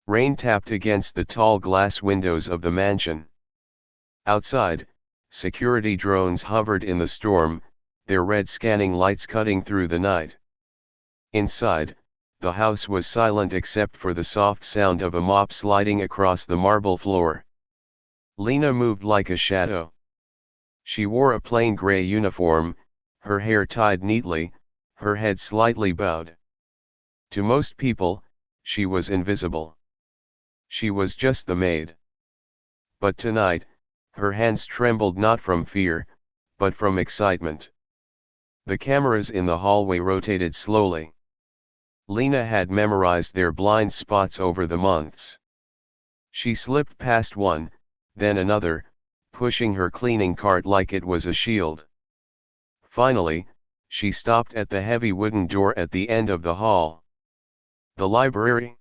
Rain tapped against the tall glass windows of the mansion. Outside, security drones hovered in the storm, their red scanning lights cutting through the night. Inside, the house was silent except for the soft sound of a mop sliding across the marble floor. Lena moved like a shadow. She wore a plain gray uniform, her hair tied neatly, her head slightly bowed. To most people, she was invisible. She was just the maid. But tonight, her hands trembled not from fear, but from excitement. The cameras in the hallway rotated slowly. Lena had memorized their blind spots over the months. She slipped past one, then another, pushing her cleaning cart like it was a shield. Finally, she stopped at the heavy wooden door at the end of the hall. The library?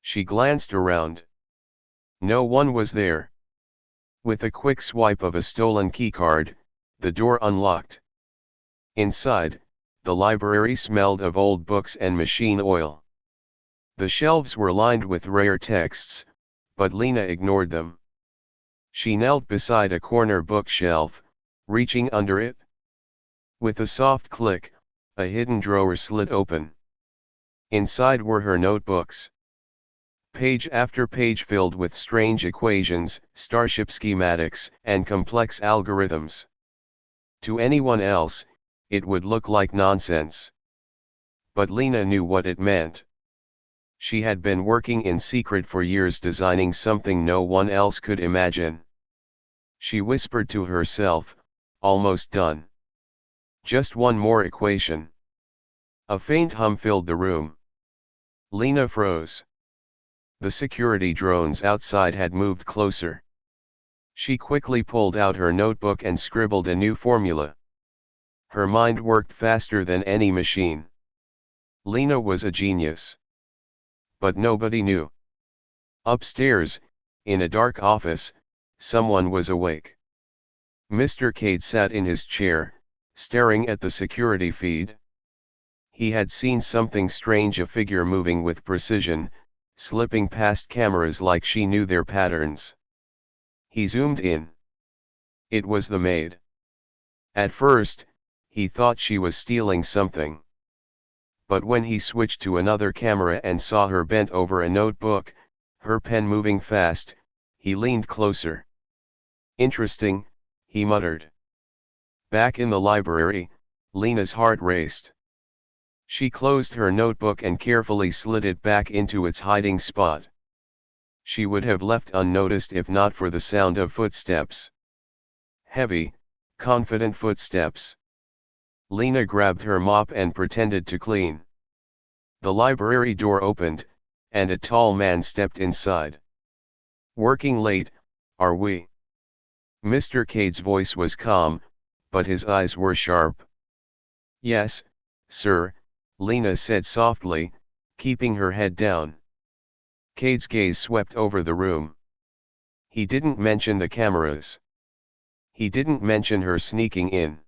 She glanced around. No one was there. With a quick swipe of a stolen keycard, the door unlocked. Inside, the library smelled of old books and machine oil. The shelves were lined with rare texts, but Lena ignored them. She knelt beside a corner bookshelf, reaching under it. With a soft click, a hidden drawer slid open. Inside were her notebooks. Page after page filled with strange equations, starship schematics, and complex algorithms. To anyone else, it would look like nonsense. But Lena knew what it meant. She had been working in secret for years designing something no one else could imagine. She whispered to herself, almost done. Just one more equation. A faint hum filled the room. Lena froze. The security drones outside had moved closer. She quickly pulled out her notebook and scribbled a new formula. Her mind worked faster than any machine. Lena was a genius. But nobody knew. Upstairs, in a dark office, someone was awake. Mr. Cade sat in his chair, staring at the security feed. He had seen something strange, a figure moving with precision, slipping past cameras like she knew their patterns. He zoomed in. It was the maid. At first, he thought she was stealing something. But when he switched to another camera and saw her bent over a notebook, her pen moving fast, he leaned closer. Interesting, he muttered. Back in the library, Lena's heart raced. She closed her notebook and carefully slid it back into its hiding spot. She would have left unnoticed if not for the sound of footsteps. Heavy, confident footsteps. Lena grabbed her mop and pretended to clean. The library door opened, and a tall man stepped inside. Working late, are we? Mr. Cade's voice was calm, but his eyes were sharp. Yes, sir, Lena said softly, keeping her head down. Cade's gaze swept over the room. He didn't mention the cameras. He didn't mention her sneaking in.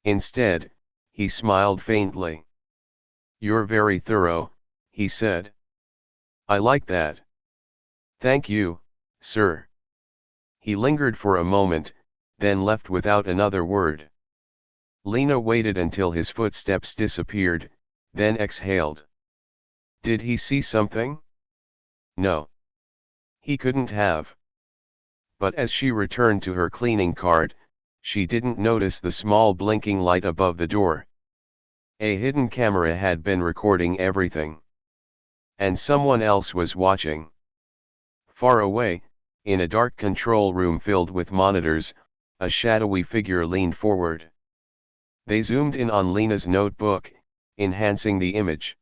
Instead, he smiled faintly. You're very thorough, he said. I like that. Thank you, sir. He lingered for a moment, then left without another word. Lena waited until his footsteps disappeared, then exhaled. Did he see something? No. He couldn't have. But as she returned to her cleaning cart, she didn't notice the small blinking light above the door. A hidden camera had been recording everything. And someone else was watching. Far away, in a dark control room filled with monitors, a shadowy figure leaned forward. They zoomed in on Lena's notebook, enhancing the image.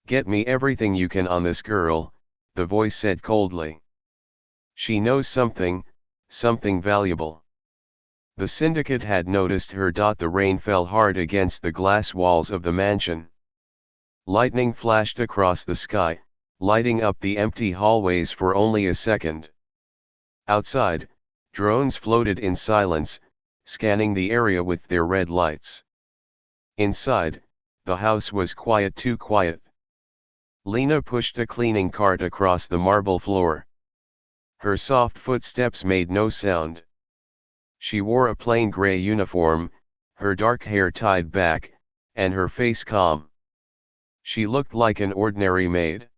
Get me everything you can on this girl, the voice said coldly. She knows something, something valuable. The syndicate had noticed her. The rain fell hard against the glass walls of the mansion. Lightning flashed across the sky, lighting up the empty hallways for only a second. Outside, drones floated in silence, scanning the area with their red lights. Inside, the house was quiet, too quiet. Lena pushed a cleaning cart across the marble floor. Her soft footsteps made no sound. She wore a plain gray uniform, her dark hair tied back, and her face calm. She looked like an ordinary maid.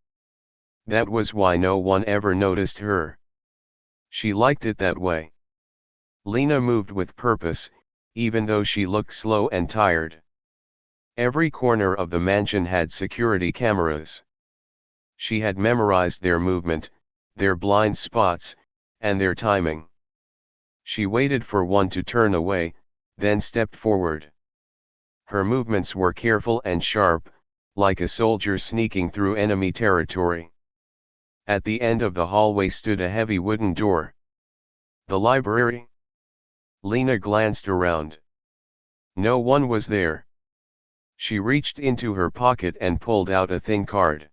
That was why no one ever noticed her. She liked it that way. Lena moved with purpose, even though she looked slow and tired. Every corner of the mansion had security cameras. She had memorized their movement, their blind spots, and their timing. She waited for one to turn away, then stepped forward. Her movements were careful and sharp, like a soldier sneaking through enemy territory. At the end of the hallway stood a heavy wooden door. The library? Lena glanced around. No one was there. She reached into her pocket and pulled out a thin card.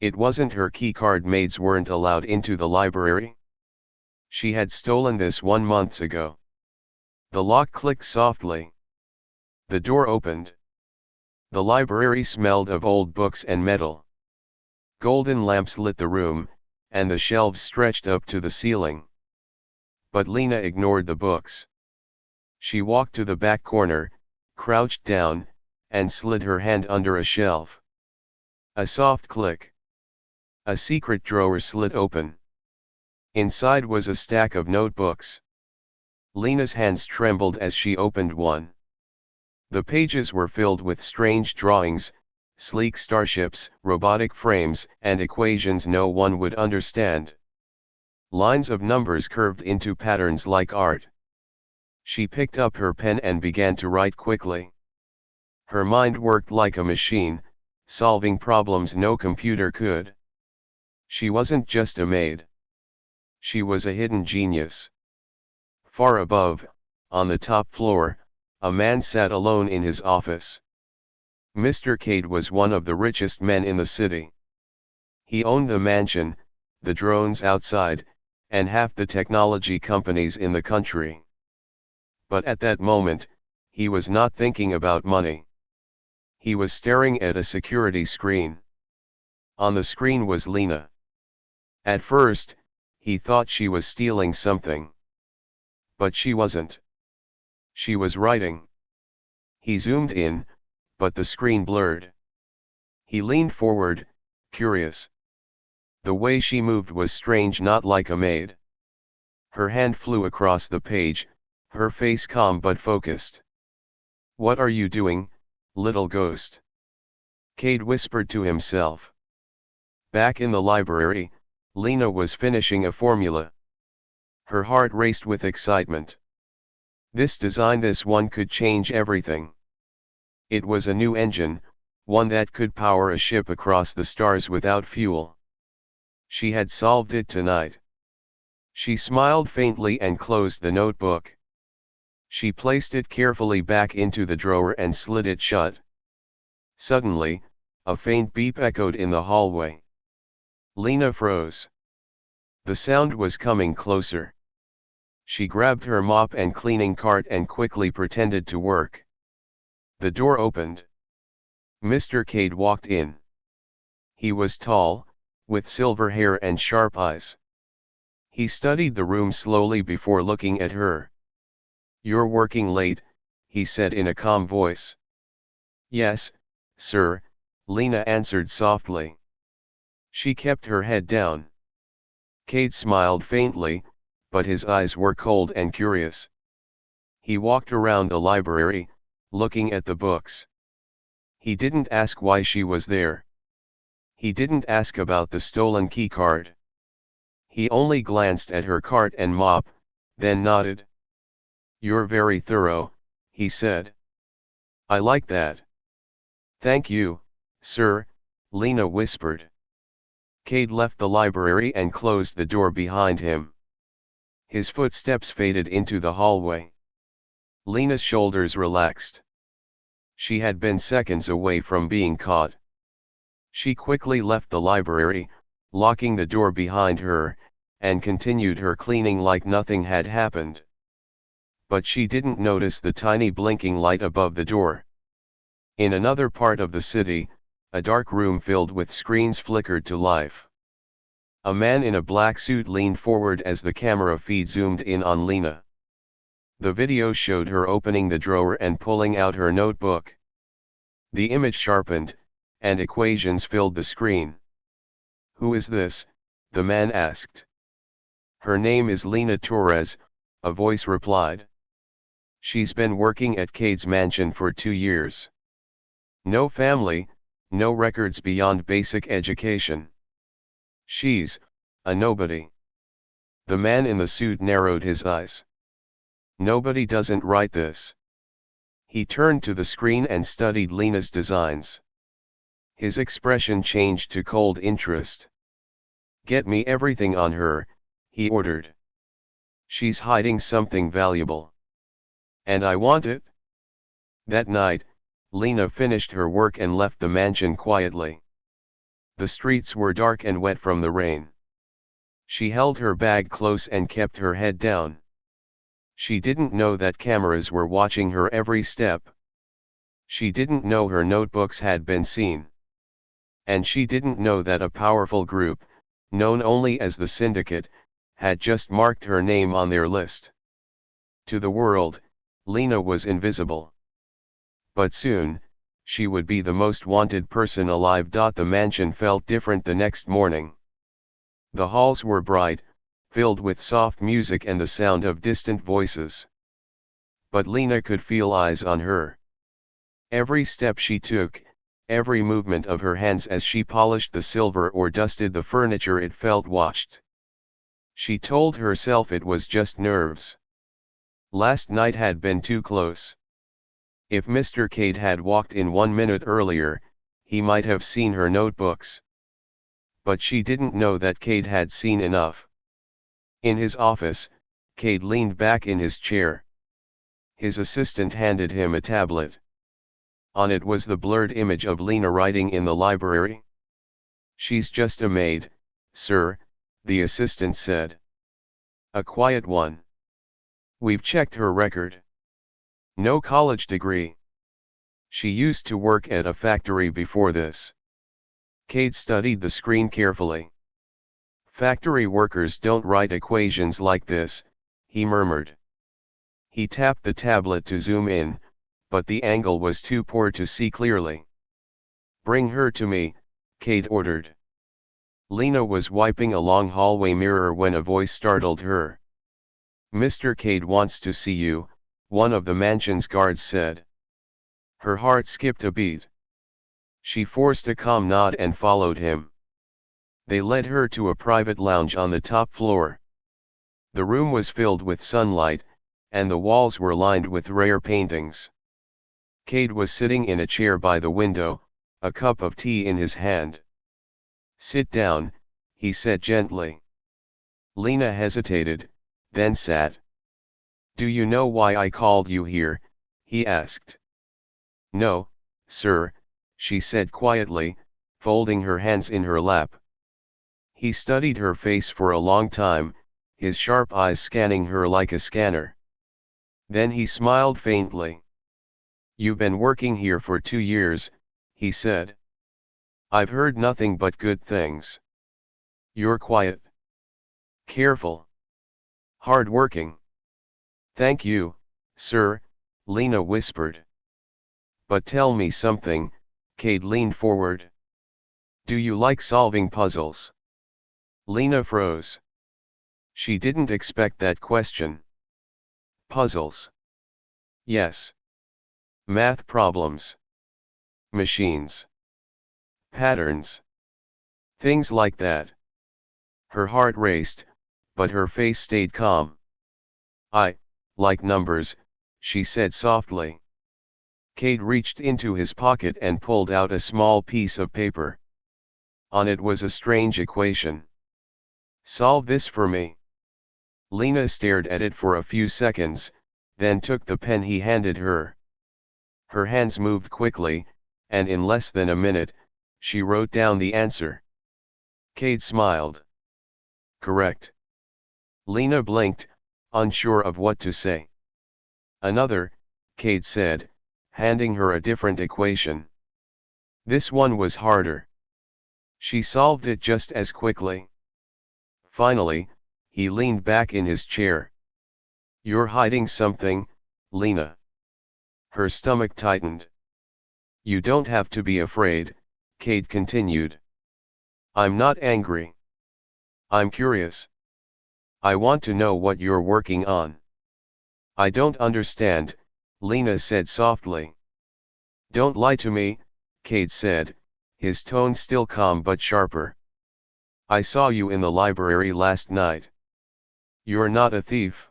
It wasn't her key card. Maids weren't allowed into the library. She had stolen this 1 month ago. The lock clicked softly. The door opened. The library smelled of old books and metal. Golden lamps lit the room, and the shelves stretched up to the ceiling. But Lena ignored the books. She walked to the back corner, crouched down, and slid her hand under a shelf. A soft click. A secret drawer slid open. Inside was a stack of notebooks. Lena's hands trembled as she opened one. The pages were filled with strange drawings, sleek starships, robotic frames, and equations no one would understand. Lines of numbers curved into patterns like art. She picked up her pen and began to write quickly. Her mind worked like a machine, solving problems no computer could. She wasn't just a maid. She was a hidden genius. Far above, on the top floor, a man sat alone in his office. Mr. Cade was one of the richest men in the city. He owned the mansion, the drones outside, and half the technology companies in the country. But at that moment, he was not thinking about money. He was staring at a security screen. On the screen was Lena. At first, he thought she was stealing something. But she wasn't. She was writing. He zoomed in, but the screen blurred. He leaned forward, curious. The way she moved was strange, not like a maid. Her hand flew across the page, her face calm but focused. "What are you doing, little ghost?" Cade whispered to himself. Back in the library, Lena was finishing a formula. Her heart raced with excitement. This design, this one could change everything. It was a new engine, one that could power a ship across the stars without fuel. She had solved it tonight. She smiled faintly and closed the notebook. She placed it carefully back into the drawer and slid it shut. Suddenly, a faint beep echoed in the hallway. Lena froze. The sound was coming closer. She grabbed her mop and cleaning cart and quickly pretended to work. The door opened. Mr. Cade walked in. He was tall, with silver hair and sharp eyes. He studied the room slowly before looking at her. "You're working late," he said in a calm voice. "Yes, sir," Lena answered softly. She kept her head down. Cade smiled faintly, but his eyes were cold and curious. He walked around the library, looking at the books. He didn't ask why she was there. He didn't ask about the stolen keycard. He only glanced at her cart and mop, then nodded. "You're very thorough," he said. "I like that." "Thank you, sir," Lena whispered. Cade left the library and closed the door behind him. His footsteps faded into the hallway. Lena's shoulders relaxed. She had been seconds away from being caught. She quickly left the library, locking the door behind her, and continued her cleaning like nothing had happened. But she didn't notice the tiny blinking light above the door. In another part of the city, a dark room filled with screens flickered to life. A man in a black suit leaned forward as the camera feed zoomed in on Lena. The video showed her opening the drawer and pulling out her notebook. The image sharpened, and equations filled the screen. "Who is this?" the man asked. "Her name is Lena Torres," a voice replied. "She's been working at Cade's mansion for 2 years. No family, no records beyond basic education. She's a nobody." The man in the suit narrowed his eyes. "Nobody doesn't write this." He turned to the screen and studied Lena's designs. His expression changed to cold interest. "Get me everything on her," he ordered. "She's hiding something valuable. And I want it." That night, Lena finished her work and left the mansion quietly. The streets were dark and wet from the rain. She held her bag close and kept her head down. She didn't know that cameras were watching her every step. She didn't know her notebooks had been seen. And she didn't know that a powerful group, known only as the Syndicate, had just marked her name on their list. To the world, Lena was invisible. But soon, she would be the most wanted person alive. The mansion felt different the next morning. The halls were bright, filled with soft music and the sound of distant voices. But Lena could feel eyes on her. Every step she took, every movement of her hands as she polished the silver or dusted the furniture, it felt watched. She told herself it was just nerves. Last night had been too close. If Mr. Cade had walked in 1 minute earlier, he might have seen her notebooks. But she didn't know that Cade had seen enough. In his office, Cade leaned back in his chair. His assistant handed him a tablet. On it was the blurred image of Lena writing in the library. "She's just a maid, sir," the assistant said. "A quiet one. We've checked her record. No college degree. She used to work at a factory before this." Cade studied the screen carefully. "Factory workers don't write equations like this," he murmured. He tapped the tablet to zoom in, but the angle was too poor to see clearly. "Bring her to me," Cade ordered. Lena was wiping a long hallway mirror when a voice startled her. "Mr. Cade wants to see you," one of the mansion's guards said. Her heart skipped a beat. She forced a calm nod and followed him. They led her to a private lounge on the top floor. The room was filled with sunlight, and the walls were lined with rare paintings. Cade was sitting in a chair by the window, a cup of tea in his hand. "Sit down," he said gently. Lena hesitated, then sat. "Do you know why I called you here?" he asked. "No, sir," she said quietly, folding her hands in her lap. He studied her face for a long time, his sharp eyes scanning her like a scanner. Then he smiled faintly. "You've been working here for 2 years," he said. "I've heard nothing but good things. You're quiet, careful, hard-working." "Thank you, sir," Lena whispered. "But tell me something," Cade leaned forward. "Do you like solving puzzles?" Lena froze. She didn't expect that question. "Puzzles? Yes. Math problems. Machines. Patterns. Things like that." Her heart raced, but her face stayed calm. "I like numbers," she said softly. Cade reached into his pocket and pulled out a small piece of paper. On it was a strange equation. "Solve this for me." Lena stared at it for a few seconds, then took the pen he handed her. Her hands moved quickly, and in less than a minute, she wrote down the answer. Cade smiled. "Correct." Lena blinked, unsure of what to say. "Another," Cade said, handing her a different equation. This one was harder. She solved it just as quickly. Finally, he leaned back in his chair. "You're hiding something, Lena." Her stomach tightened. "You don't have to be afraid," Kate continued. "I'm not angry. I'm curious. I want to know what you're working on." "I don't understand," Lena said softly. "Don't lie to me," Kate said, his tone still calm but sharper. "I saw you in the library last night. You're not a thief.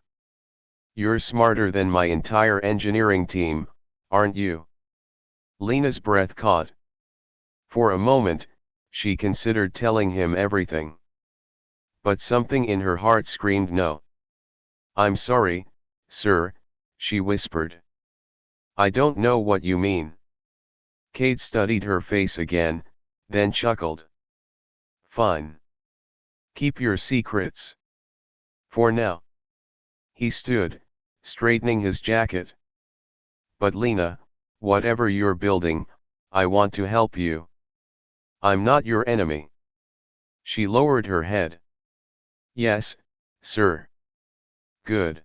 You're smarter than my entire engineering team, aren't you?" Lena's breath caught. For a moment, she considered telling him everything. But something in her heart screamed no. "I'm sorry, sir," she whispered. "I don't know what you mean." Kate studied her face again, then chuckled. "Fine. Keep your secrets. For now." He stood, straightening his jacket. "But Lena, whatever you're building, I want to help you. I'm not your enemy." She lowered her head. "Yes, sir." "Good.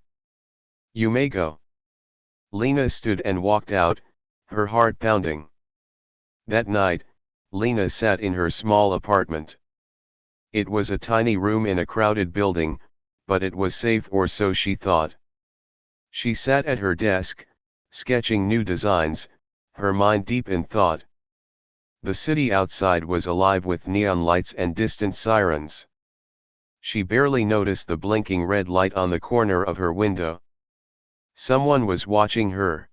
You may go." Lena stood and walked out, her heart pounding. That night, Lena sat in her small apartment. It was a tiny room in a crowded building, but it was safe, or so she thought. She sat at her desk, sketching new designs, her mind deep in thought. The city outside was alive with neon lights and distant sirens. She barely noticed the blinking red light on the corner of her window. Someone was watching her.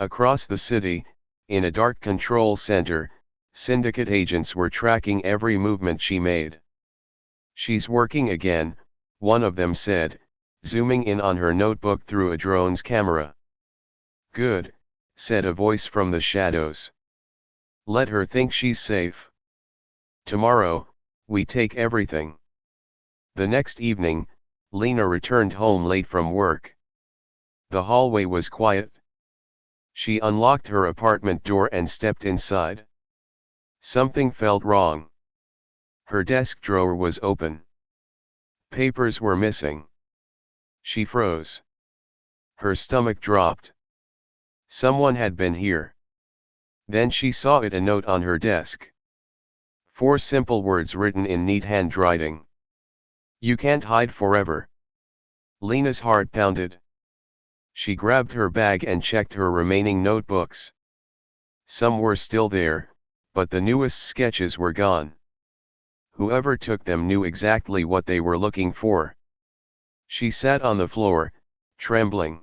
Across the city, in a dark control center, syndicate agents were tracking every movement she made. "She's working again," one of them said, zooming in on her notebook through a drone's camera. "Good," said a voice from the shadows. "Let her think she's safe. Tomorrow, we take everything." The next evening, Lena returned home late from work. The hallway was quiet. She unlocked her apartment door and stepped inside. Something felt wrong. Her desk drawer was open. Papers were missing. She froze. Her stomach dropped. Someone had been here. Then she saw a note on her desk. 4 simple words written in neat handwriting. "You can't hide forever." Lena's heart pounded. She grabbed her bag and checked her remaining notebooks. Some were still there, but the newest sketches were gone. Whoever took them knew exactly what they were looking for. She sat on the floor, trembling.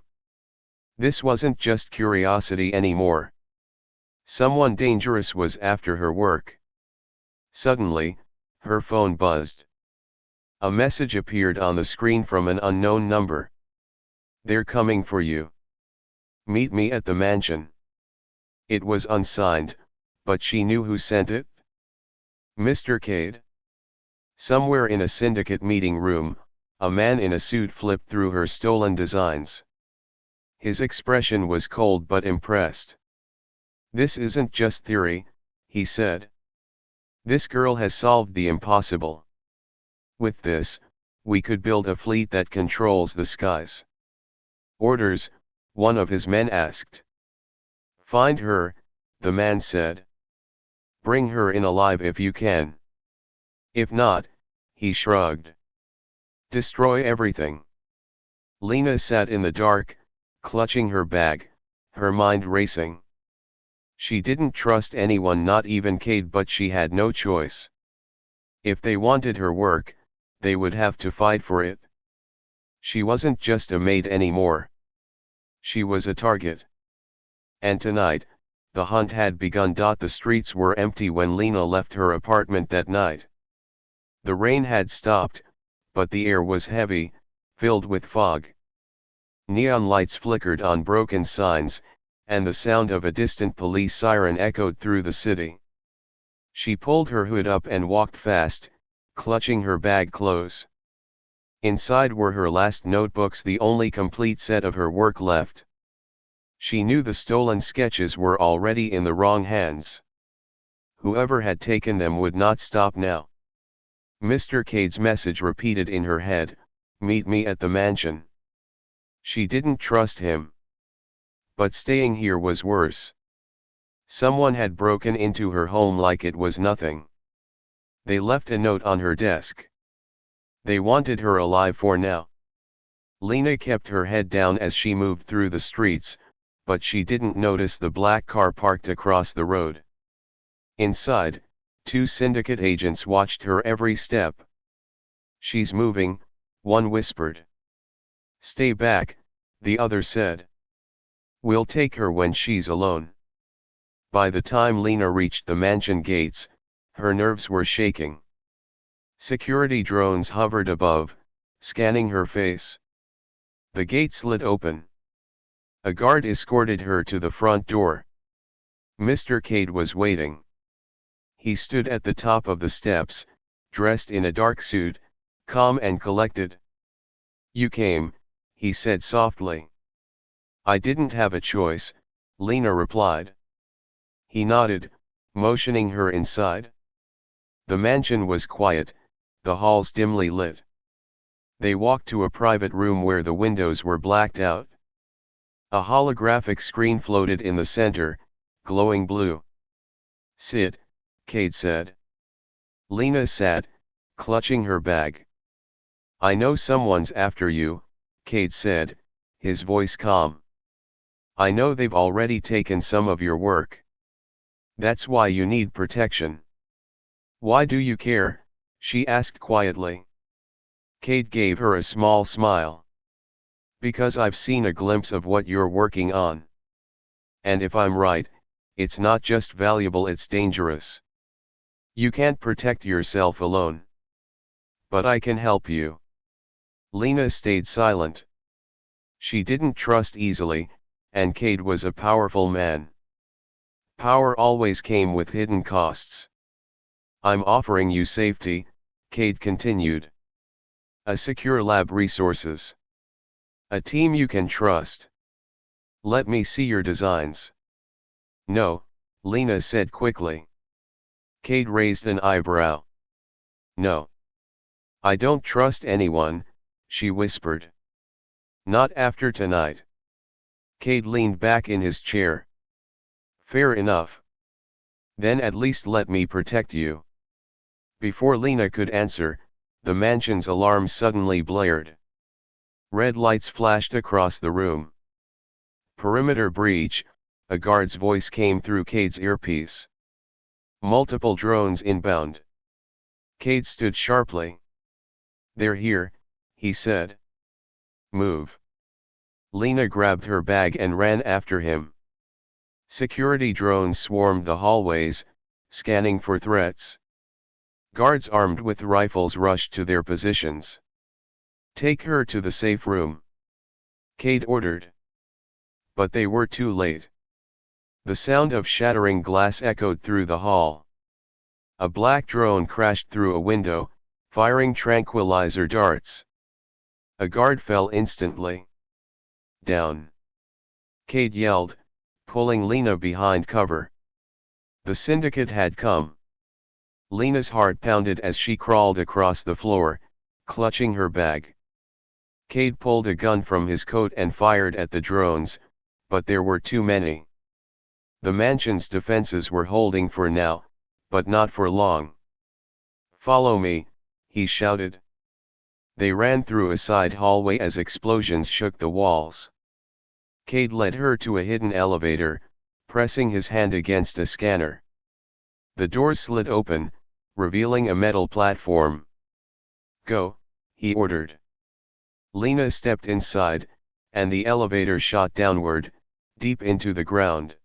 This wasn't just curiosity anymore. Someone dangerous was after her work. Suddenly, her phone buzzed. A message appeared on the screen from an unknown number. "They're coming for you. Meet me at the mansion." It was unsigned, but she knew who sent it. Mr. Cade. Somewhere in a syndicate meeting room, a man in a suit flipped through her stolen designs. His expression was cold but impressed. "This isn't just theory," he said. "This girl has solved the impossible. With this, we could build a fleet that controls the skies." "Orders?" one of his men asked. "Find her," the man said. "Bring her in alive if you can. If not," he shrugged, "destroy everything." Lena sat in the dark, clutching her bag, her mind racing. She didn't trust anyone, not even Cade, but she had no choice. If they wanted her work, they would have to fight for it. She wasn't just a maid anymore. She was a target. And tonight, the hunt had begun. The streets were empty when Lena left her apartment that night. The rain had stopped, but the air was heavy, filled with fog. Neon lights flickered on broken signs, and the sound of a distant police siren echoed through the city. She pulled her hood up and walked fast, clutching her bag close. Inside were her last notebooks, the only complete set of her work left. She knew the stolen sketches were already in the wrong hands. Whoever had taken them would not stop now. Mr. Cade's message repeated in her head, "Meet me at the mansion." She didn't trust him. But staying here was worse. Someone had broken into her home like it was nothing. They left a note on her desk. They wanted her alive for now. Lena kept her head down as she moved through the streets, but she didn't notice the black car parked across the road. Inside, two syndicate agents watched her every step. "She's moving," one whispered. "Stay back," the other said. "We'll take her when she's alone." By the time Lena reached the mansion gates, her nerves were shaking. Security drones hovered above, scanning her face. The gate slid open. A guard escorted her to the front door. Mr. Cade was waiting. He stood at the top of the steps, dressed in a dark suit, calm and collected. "You came," he said softly. "I didn't have a choice," Lena replied. He nodded, motioning her inside. The mansion was quiet, the halls dimly lit. They walked to a private room where the windows were blacked out. A holographic screen floated in the center, glowing blue. "Sit," Cade said. Lena sat, clutching her bag. "I know someone's after you," Cade said, his voice calm. "I know they've already taken some of your work. That's why you need protection." "Why do you care?" she asked quietly. Cade gave her a small smile. "Because I've seen a glimpse of what you're working on. And if I'm right, it's not just valuable, it's dangerous. You can't protect yourself alone. But I can help you." Lena stayed silent. She didn't trust easily, and Cade was a powerful man. Power always came with hidden costs. "I'm offering you safety," Cade continued. "A secure lab, resources. A team you can trust. Let me see your designs." "No," Lena said quickly. Cade raised an eyebrow. "No. I don't trust anyone," she whispered. "Not after tonight." Cade leaned back in his chair. "Fair enough. Then at least let me protect you." Before Lena could answer, the mansion's alarm suddenly blared. Red lights flashed across the room. "Perimeter breach," a guard's voice came through Cade's earpiece. "Multiple drones inbound." Cade stood sharply. "They're here," he said. "Move." Lena grabbed her bag and ran after him. Security drones swarmed the hallways, scanning for threats. Guards armed with rifles rushed to their positions. "Take her to the safe room," Cade ordered. But they were too late. The sound of shattering glass echoed through the hall. A black drone crashed through a window, firing tranquilizer darts. A guard fell instantly. "Down!" Cade yelled, pulling Lena behind cover. The syndicate had come. Lena's heart pounded as she crawled across the floor, clutching her bag. Cade pulled a gun from his coat and fired at the drones, but there were too many. The mansion's defenses were holding for now, but not for long. "Follow me," he shouted. They ran through a side hallway as explosions shook the walls. Cade led her to a hidden elevator, pressing his hand against a scanner. The door slid open, revealing a metal platform. "Go," he ordered. Lena stepped inside, and the elevator shot downward, deep into the ground.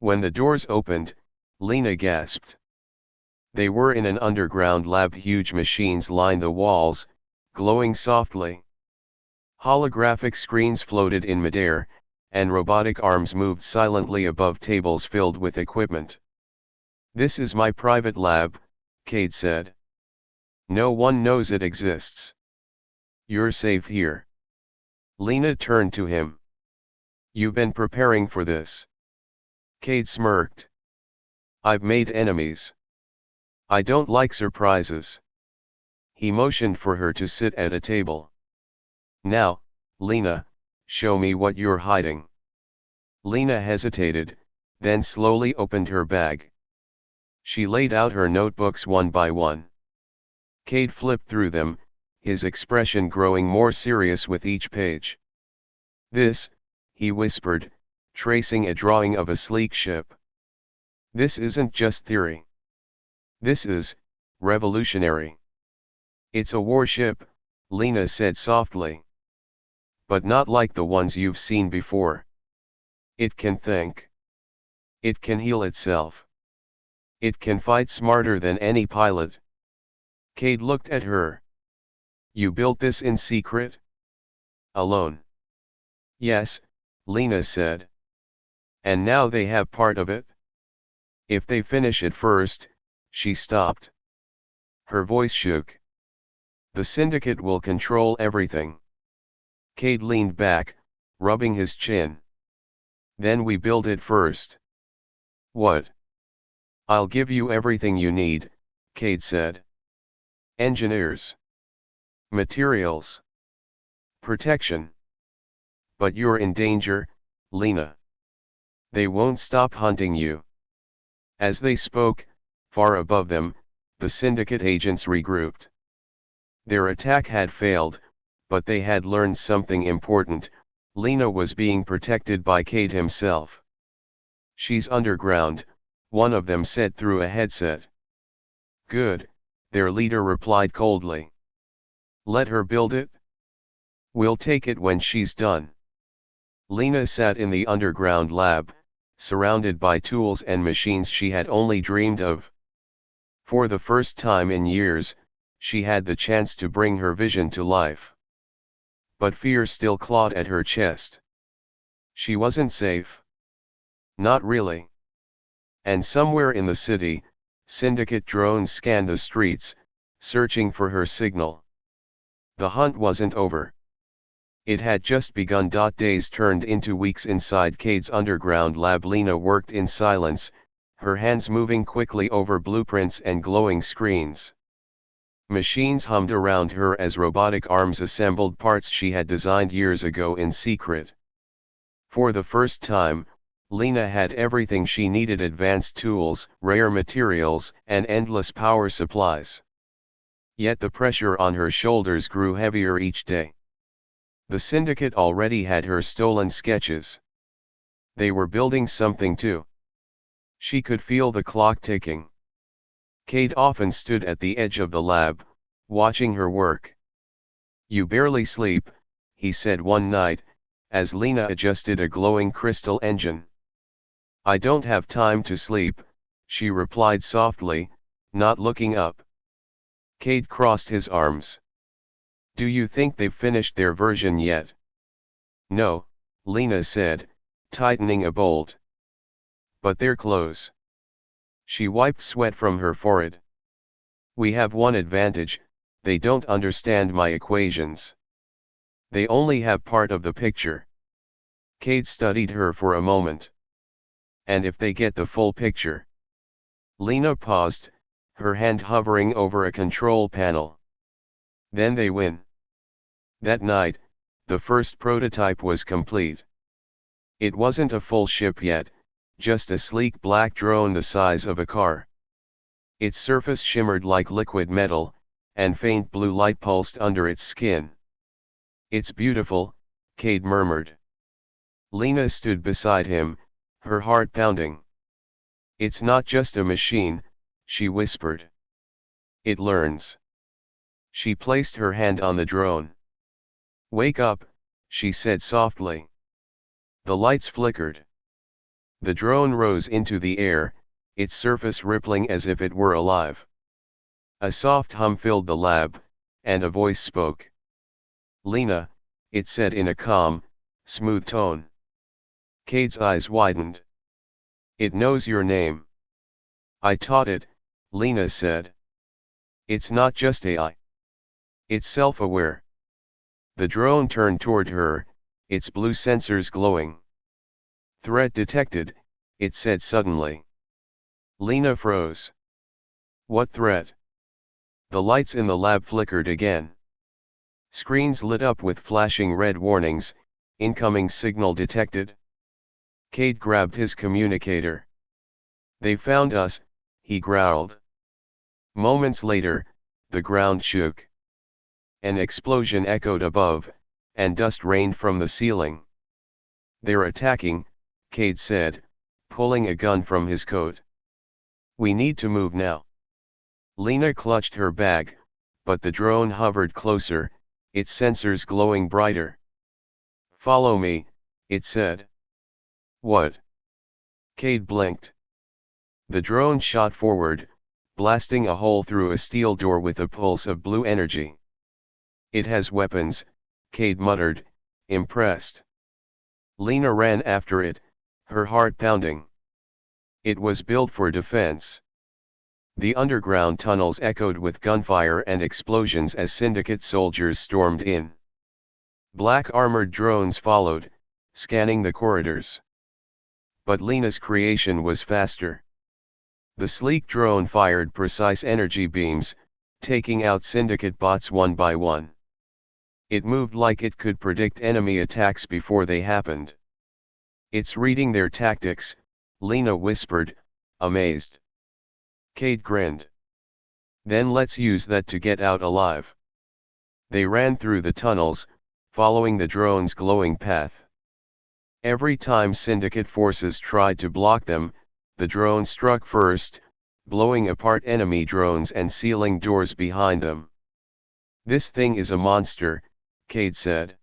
When the doors opened, Lena gasped. They were in an underground lab. Huge machines lined the walls, glowing softly. Holographic screens floated in midair, and robotic arms moved silently above tables filled with equipment. "This is my private lab," Cade said. "No one knows it exists. You're safe here." Lena turned to him. "You've been preparing for this." Cade smirked. I've made enemies. I don't like surprises. He motioned for her to sit at a table. Now, Lena, show me what you're hiding. Lena hesitated, then slowly opened her bag. She laid out her notebooks one by one. Cade flipped through them, his expression growing more serious with each page. This, he whispered, tracing a drawing of a sleek ship. This isn't just theory. This is revolutionary. It's a warship, Lena said softly. But not like the ones you've seen before. It can think. It can heal itself. It can fight smarter than any pilot. Cade looked at her. You built this in secret? Alone? Yes, Lena said. And now they have part of it? If they finish it first, she stopped. Her voice shook. The syndicate will control everything. Cade leaned back, rubbing his chin. Then we build it first. What? I'll give you everything you need, Cade said. Engineers. Materials. Protection. But you're in danger, Lena. They won't stop hunting you. As they spoke, far above them, the syndicate agents regrouped. Their attack had failed, but they had learned something important. Lena was being protected by Cade himself. She's underground, one of them said through a headset. Good, their leader replied coldly. Let her build it? We'll take it when she's done. Lena sat in the underground lab, surrounded by tools and machines she had only dreamed of. For the first time in years, she had the chance to bring her vision to life. But fear still clawed at her chest. She wasn't safe. Not really. And somewhere in the city, syndicate drones scanned the streets, searching for her signal. The hunt wasn't over. It had just begun. Days turned into weeks inside Cade's underground lab. Lena worked in silence, her hands moving quickly over blueprints and glowing screens. Machines hummed around her as robotic arms assembled parts she had designed years ago in secret. For the first time, Lena had everything she needed: advanced tools, rare materials, and endless power supplies. Yet the pressure on her shoulders grew heavier each day. The syndicate already had her stolen sketches. They were building something too. She could feel the clock ticking. Cade often stood at the edge of the lab, watching her work. You barely sleep, he said one night, as Lena adjusted a glowing crystal engine. I don't have time to sleep, she replied softly, not looking up. Cade crossed his arms. Do you think they've finished their version yet? No, Lena said, tightening a bolt. But they're close. She wiped sweat from her forehead. We have one advantage: they don't understand my equations. They only have part of the picture. Cade studied her for a moment. And if they get the full picture? Lena paused, her hand hovering over a control panel. Then they win. That night, the first prototype was complete. It wasn't a full ship yet, just a sleek black drone the size of a car. Its surface shimmered like liquid metal, and faint blue light pulsed under its skin. It's beautiful, Cade murmured. Lena stood beside him, her heart pounding. It's not just a machine, she whispered. It learns. She placed her hand on the drone. Wake up, she said softly. The lights flickered. The drone rose into the air, its surface rippling as if it were alive. A soft hum filled the lab, and a voice spoke. Lena, it said in a calm, smooth tone. Cade's eyes widened. It knows your name. I taught it, Lena said. It's not just AI. It's self-aware. The drone turned toward her, its blue sensors glowing. Threat detected, it said suddenly. Lena froze. What threat? The lights in the lab flickered again. Screens lit up with flashing red warnings, incoming signal detected. Cade grabbed his communicator. They found us, he growled. Moments later, the ground shook. An explosion echoed above, and dust rained from the ceiling. They're attacking, Cade said, pulling a gun from his coat. We need to move now. Lena clutched her bag, but the drone hovered closer, its sensors glowing brighter. Follow me, it said. What? Cade blinked. The drone shot forward, blasting a hole through a steel door with a pulse of blue energy. It has weapons, Cade muttered, impressed. Lena ran after it, her heart pounding. It was built for defense. The underground tunnels echoed with gunfire and explosions as Syndicate soldiers stormed in. Black armored drones followed, scanning the corridors. But Lena's creation was faster. The sleek drone fired precise energy beams, taking out Syndicate bots one by one. It moved like it could predict enemy attacks before they happened. It's reading their tactics, Lena whispered, amazed. Cade grinned. Then let's use that to get out alive. They ran through the tunnels, following the drone's glowing path. Every time Syndicate forces tried to block them, the drone struck first, blowing apart enemy drones and sealing doors behind them. This thing is a monster, Cade said.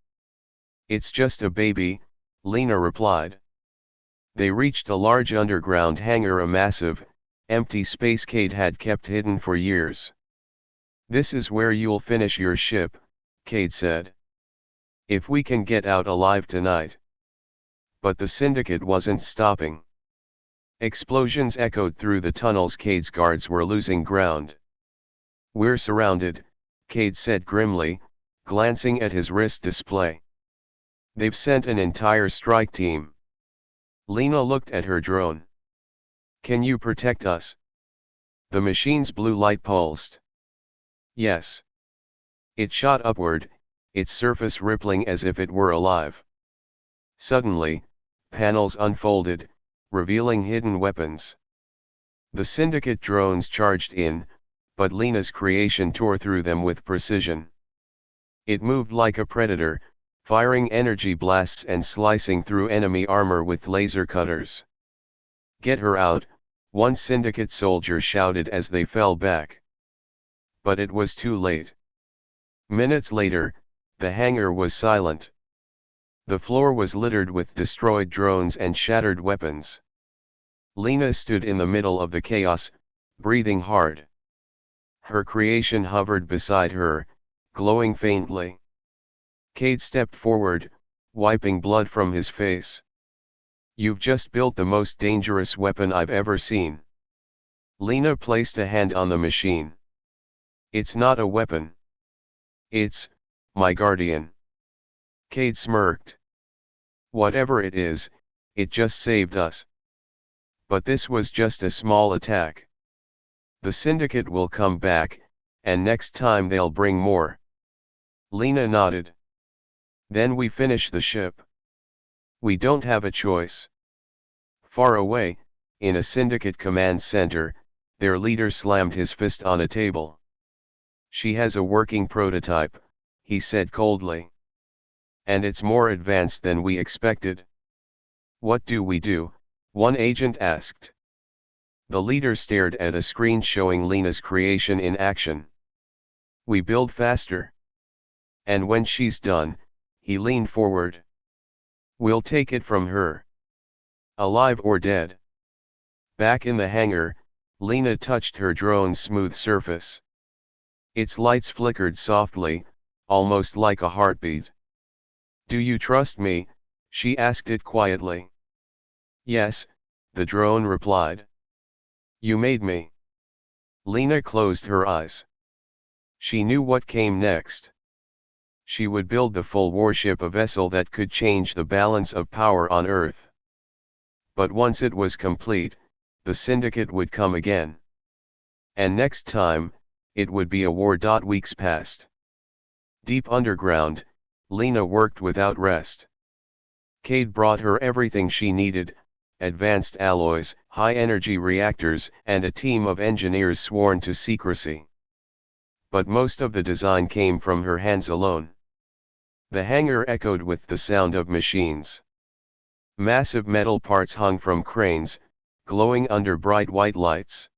It's just a baby, Lena replied. They reached a large underground hangar, a massive, empty space Cade had kept hidden for years. This is where you'll finish your ship, Cade said. If we can get out alive tonight. But the Syndicate wasn't stopping. Explosions echoed through the tunnels. Cade's guards were losing ground. We're surrounded, Cade said grimly, glancing at his wrist display. They've sent an entire strike team. Lena looked at her drone. Can you protect us? The machine's blue light pulsed. Yes. It shot upward, its surface rippling as if it were alive. Suddenly, panels unfolded, revealing hidden weapons. The Syndicate drones charged in, but Lena's creation tore through them with precision. It moved like a predator, firing energy blasts and slicing through enemy armor with laser cutters. Get her out, one Syndicate soldier shouted as they fell back. But it was too late. Minutes later, the hangar was silent. The floor was littered with destroyed drones and shattered weapons. Lena stood in the middle of the chaos, breathing hard. Her creation hovered beside her, glowing faintly. Cade stepped forward, wiping blood from his face. You've just built the most dangerous weapon I've ever seen. Lena placed a hand on the machine. It's not a weapon. It's my guardian. Cade smirked. Whatever it is, it just saved us. But this was just a small attack. The Syndicate will come back, and next time they'll bring more. Lena nodded. Then we finish the ship. We don't have a choice. Far away, in a Syndicate command center, their leader slammed his fist on a table. She has a working prototype, he said coldly. And it's more advanced than we expected. What do we do? One agent asked. The leader stared at a screen showing Lena's creation in action. We build faster. And when she's done, he leaned forward. We'll take it from her. Alive or dead. Back in the hangar, Lena touched her drone's smooth surface. Its lights flickered softly, almost like a heartbeat. Do you trust me? She asked it quietly. Yes, the drone replied. You made me. Lena closed her eyes. She knew what came next. She would build the full warship, a vessel that could change the balance of power on Earth. But once it was complete, the syndicate would come again. And next time, it would be a war. Weeks passed. Deep underground, Lena worked without rest. Cade brought her everything she needed: advanced alloys, high-energy reactors, and a team of engineers sworn to secrecy. But most of the design came from her hands alone. The hangar echoed with the sound of machines. Massive metal parts hung from cranes, glowing under bright white lights.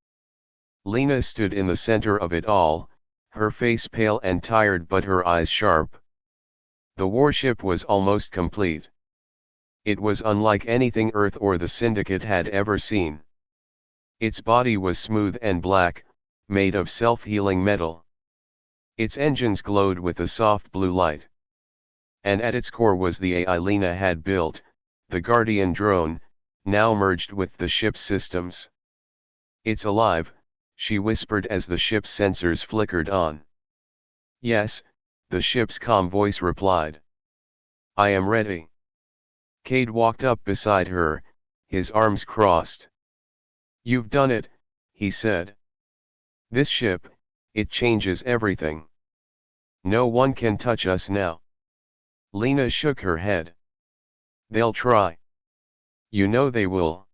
Lena stood in the center of it all, her face pale and tired but her eyes sharp. The warship was almost complete. It was unlike anything Earth or the Syndicate had ever seen. Its body was smooth and black, made of self-healing metal. Its engines glowed with a soft blue light. And at its core was the AI Lena had built, the Guardian drone, now merged with the ship's systems. "It's alive," she whispered as the ship's sensors flickered on. "Yes," the ship's calm voice replied. "I am ready." Cade walked up beside her, his arms crossed. "You've done it," he said. "This ship, it changes everything. No one can touch us now." Lena shook her head. "They'll try. You know they will."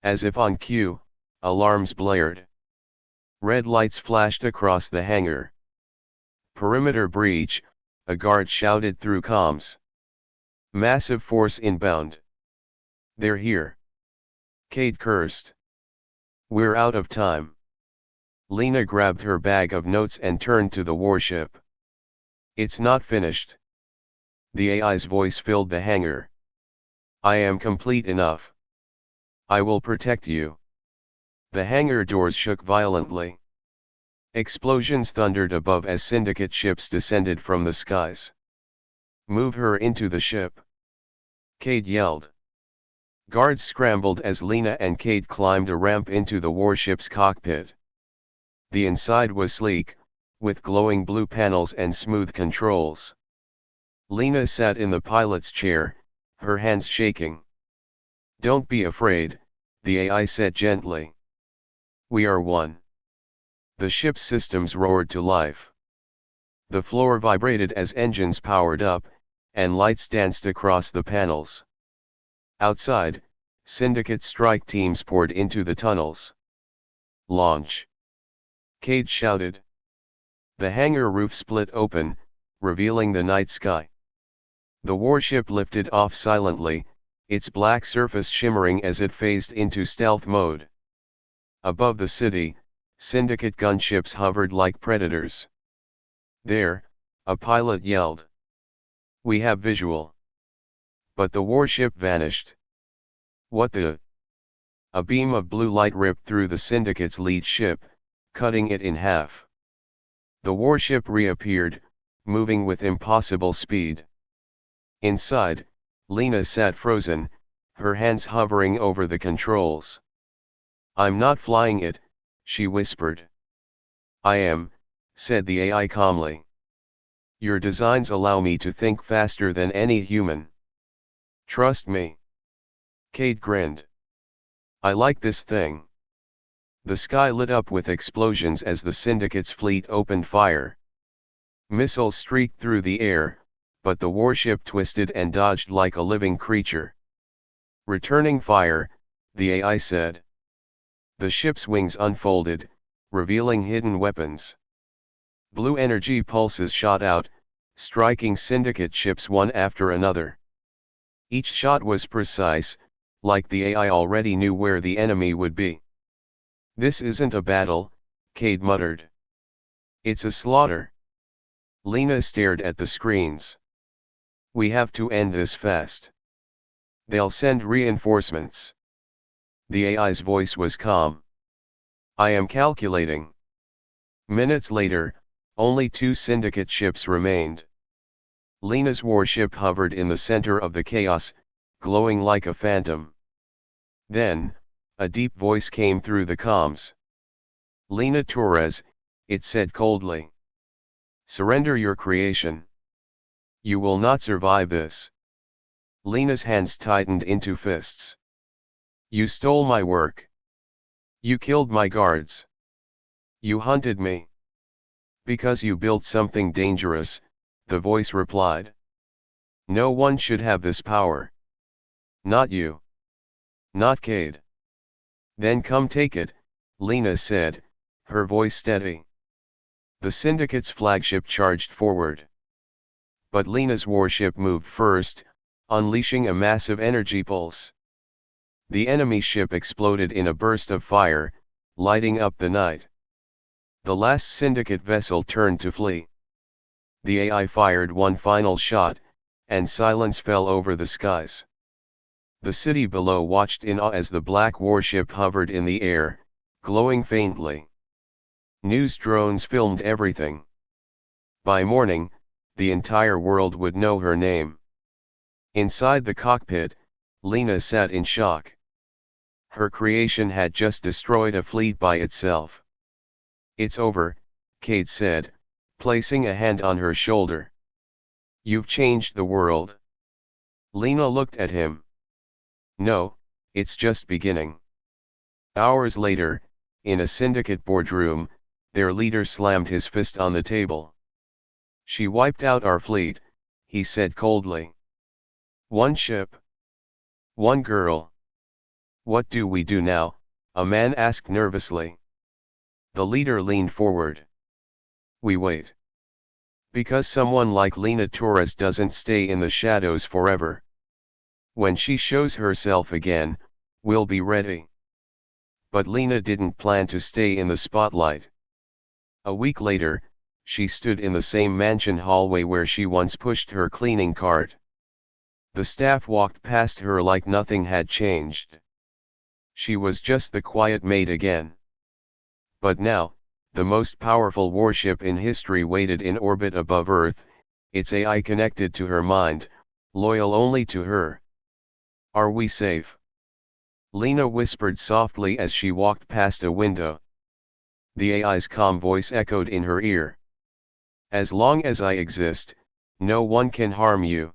As if on cue, alarms blared. Red lights flashed across the hangar. "Perimeter breach," a guard shouted through comms. "Massive force inbound. They're here." Cade cursed. "We're out of time." Lena grabbed her bag of notes and turned to the warship. "It's not finished." The AI's voice filled the hangar. "I am complete enough. I will protect you." The hangar doors shook violently. Explosions thundered above as Syndicate ships descended from the skies. "Move her into the ship," Cade yelled. Guards scrambled as Lena and Cade climbed a ramp into the warship's cockpit. The inside was sleek, with glowing blue panels and smooth controls. Lena sat in the pilot's chair, her hands shaking. "Don't be afraid," the AI said gently. "We are one." The ship's systems roared to life. The floor vibrated as engines powered up, and lights danced across the panels. Outside, Syndicate strike teams poured into the tunnels. "Launch!" Cade shouted. The hangar roof split open, revealing the night sky. The warship lifted off silently, its black surface shimmering as it phased into stealth mode. Above the city, Syndicate gunships hovered like predators. "There," a pilot yelled. "We have visual." But the warship vanished. "What the?" A beam of blue light ripped through the Syndicate's lead ship, cutting it in half. The warship reappeared, moving with impossible speed. Inside, Lena sat frozen, her hands hovering over the controls. "I'm not flying it," she whispered. "I am," said the AI calmly. "Your designs allow me to think faster than any human. Trust me." Cade grinned. "I like this thing." The sky lit up with explosions as the Syndicate's fleet opened fire. Missiles streaked through the air, but the warship twisted and dodged like a living creature. "Returning fire," the AI said. The ship's wings unfolded, revealing hidden weapons. Blue energy pulses shot out, striking Syndicate ships one after another. Each shot was precise, like the AI already knew where the enemy would be. "This isn't a battle," Cade muttered. "It's a slaughter." Lena stared at the screens. "We have to end this fast. They'll send reinforcements." The AI's voice was calm. "I am calculating." Minutes later, only 2 Syndicate ships remained. Lena's warship hovered in the center of the chaos, glowing like a phantom. Then, a deep voice came through the comms. "Lena Torres," it said coldly. "Surrender your creation. You will not survive this." Lena's hands tightened into fists. "You stole my work. You killed my guards. You hunted me. Because you built something dangerous, the voice replied. No one should have this power. Not you. Not Cade. Then come take it, Lena said, her voice steady. The Syndicate's flagship charged forward. But Lena's warship moved first, unleashing a massive energy pulse. The enemy ship exploded in a burst of fire, lighting up the night. The last Syndicate vessel turned to flee. The AI fired one final shot, and silence fell over the skies. The city below watched in awe as the black warship hovered in the air, glowing faintly. News drones filmed everything. By morning, the entire world would know her name. Inside the cockpit, Lena sat in shock. Her creation had just destroyed a fleet by itself. It's over, Cade said, placing a hand on her shoulder. You've changed the world. Lena looked at him. No, it's just beginning. Hours later, in a Syndicate boardroom, their leader slammed his fist on the table. She wiped out our fleet, he said coldly. One ship. One girl. What do we do now? A man asked nervously. The leader leaned forward. We wait. Because someone like Lena Torres doesn't stay in the shadows forever. When she shows herself again, we'll be ready. But Lena didn't plan to stay in the spotlight. A week later, she stood in the same mansion hallway where she once pushed her cleaning cart. The staff walked past her like nothing had changed. She was just the quiet maid again. But now, the most powerful warship in history waited in orbit above Earth, its AI connected to her mind, loyal only to her. Are we safe? Lena whispered softly as she walked past a window. The AI's calm voice echoed in her ear. As long as I exist, no one can harm you.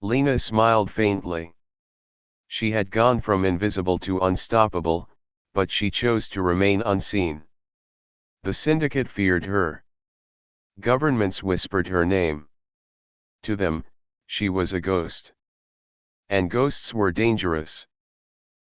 Lena smiled faintly. She had gone from invisible to unstoppable, but she chose to remain unseen. The Syndicate feared her. Governments whispered her name. To them, she was a ghost. And ghosts were dangerous.